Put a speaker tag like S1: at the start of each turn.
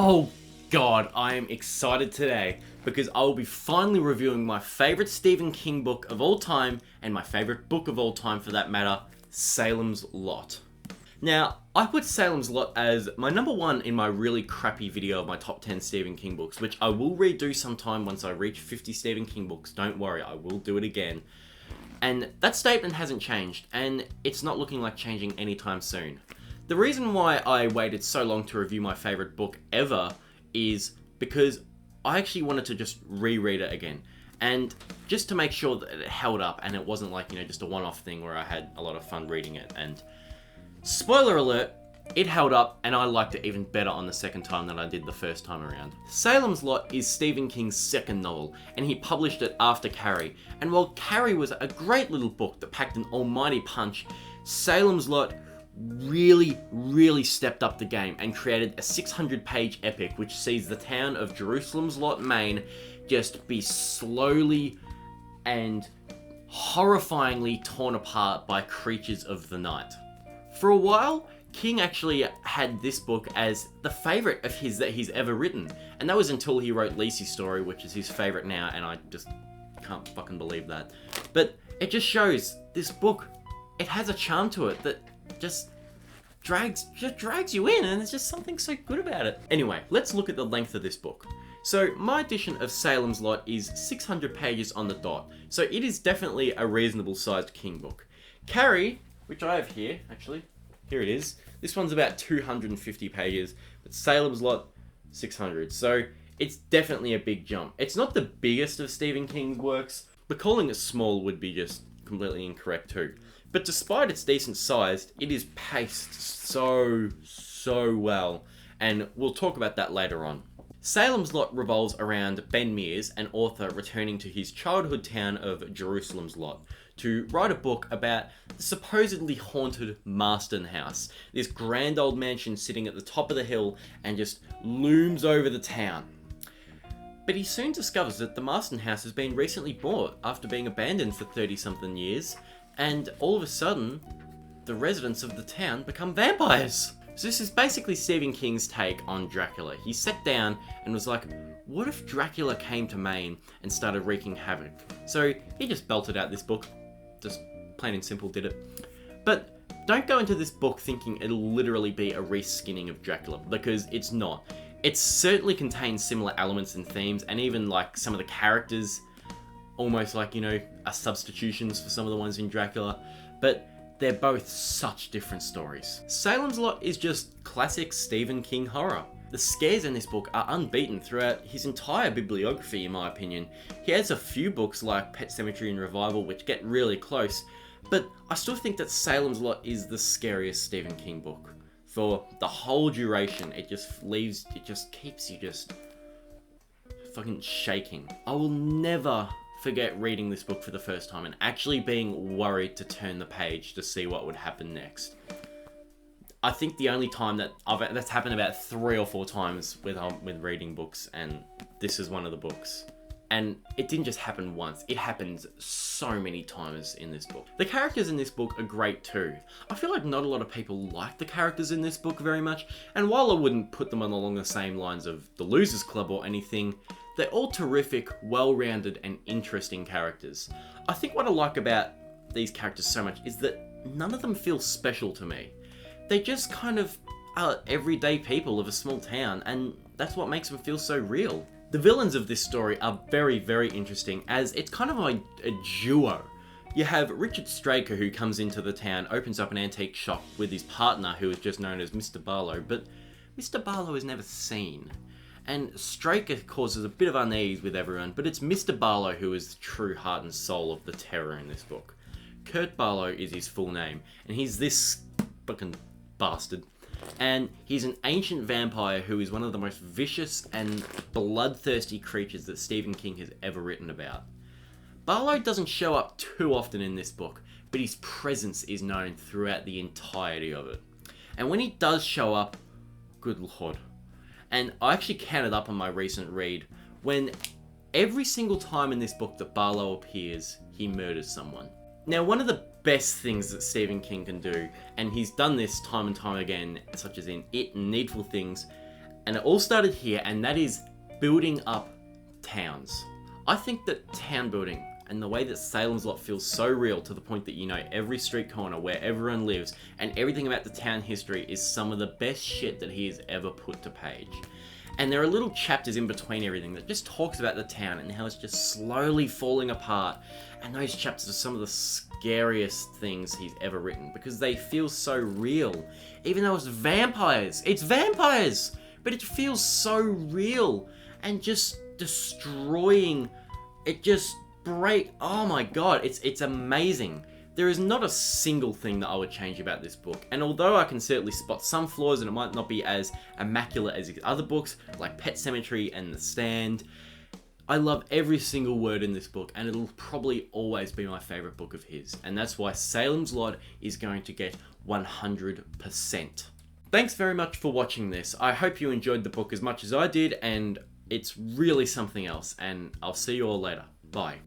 S1: Oh god, I am excited today because I will be finally reviewing my favourite Stephen King book of all time, and my favourite book of all time for that matter, Salem's Lot. Now, I put Salem's Lot as my number one in my really crappy video of my top 10 Stephen King books, which I will redo sometime once I reach 50 Stephen King books. Don't worry, I will do it again. And that statement hasn't changed, and it's not looking like changing anytime soon. The reason why I waited so long to review my favourite book ever is because I actually wanted to just reread it again. And just to make sure that it held up and it wasn't like, just a one-off thing where I had a lot of fun reading it. And spoiler alert, it held up and I liked it even better on the second time than I did the first time around. Salem's Lot is Stephen King's second novel, and he published it after Carrie. And while Carrie was a great little book that packed an almighty punch, Salem's Lot really stepped up the game and created a 600-page epic which sees the town of Jerusalem's Lot, Maine just be slowly and horrifyingly torn apart by creatures of the night. For a while, King actually had this book as the favourite of his that he's ever written, and that was until he wrote Lisey's Story, which is his favourite now, and I just can't fucking believe that. But it just shows this book, it has a charm to it that just drags you in, and there's just something so good about it. Anyway, let's look at the length of this book. So my edition of Salem's Lot is 600 pages on the dot, so it is definitely a reasonable sized King book. Carrie, which I have here, actually, here it is. This one's about 250 pages, but Salem's Lot, 600. So it's definitely a big jump. It's not the biggest of Stephen King's works, but calling it small would be just completely incorrect too. But despite its decent size, it is paced so well, and we'll talk about that later on. Salem's Lot revolves around Ben Mears, an author returning to his childhood town of Jerusalem's Lot, to write a book about the supposedly haunted Marston House, this grand old mansion sitting at the top of the hill and just looms over the town. But he soon discovers that the Marston House has been recently bought after being abandoned for 30-something years, and all of a sudden, the residents of the town become vampires. So this is basically Stephen King's take on Dracula. He sat down and was like, what if Dracula came to Maine and started wreaking havoc? So he just belted out this book. Just plain and simple did it. But don't go into this book thinking it'll literally be a reskinning of Dracula, because it's not. It certainly contains similar elements and themes, and even like some of the characters almost like, are substitutions for some of the ones in Dracula, but they're both such different stories. Salem's Lot is just classic Stephen King horror. The scares in this book are unbeaten throughout his entire bibliography, in my opinion. He has a few books like Pet Sematary and Revival which get really close, but I still think that Salem's Lot is the scariest Stephen King book. For the whole duration, it just keeps you just fucking shaking. I will never forget reading this book for the first time and actually being worried to turn the page to see what would happen next. I think the only time that's happened about 3 or 4 times with reading books, and this is one of the books. And it didn't just happen once, it happens so many times in this book. The characters in this book are great too. I feel like not a lot of people like the characters in this book very much, and while I wouldn't put them along the same lines of The Losers Club or anything, they're all terrific, well-rounded, and interesting characters. I think what I like about these characters so much is that none of them feel special to me. They just kind of are everyday people of a small town, and that's what makes them feel so real. The villains of this story are very interesting, as it's kind of like a duo. You have Richard Straker, who comes into the town, opens up an antique shop with his partner, who is just known as Mr. Barlow, but Mr. Barlow is never seen. And Straker causes a bit of unease with everyone, but it's Mr. Barlow who is the true heart and soul of the terror in this book. Kurt Barlow is his full name, and he's this fucking bastard. And he's an ancient vampire who is one of the most vicious and bloodthirsty creatures that Stephen King has ever written about. Barlow doesn't show up too often in this book, but his presence is known throughout the entirety of it. And when he does show up, good lord. And I actually counted up on my recent read, when every single time in this book that Barlow appears, he murders someone. Now, one of the best things that Stephen King can do, and he's done this time and time again, such as in It and Needful Things, And it all started here, and that is building up towns. I think that town building and the way that Salem's Lot feels so real, to the point that you know every street corner where everyone lives and everything about the town history is some of the best shit that he has ever put to page. And there are little chapters in between everything that just talks about the town and how it's just slowly falling apart. And those chapters are some of the scariest things he's ever written because they feel so real. Even though it's vampires, but it feels so real and just destroying. It just oh my god, it's amazing. There is not a single thing that I would change about this book, and although I can certainly spot some flaws and it might not be as immaculate as his other books like Pet Sematary and The Stand, I love every single word in this book, and it'll probably always be my favorite book of his, and that's why Salem's Lot is going to get 100%. Thanks very much for watching this. I hope you enjoyed the book as much as I did, and it's really something else, and I'll see you all later. Bye.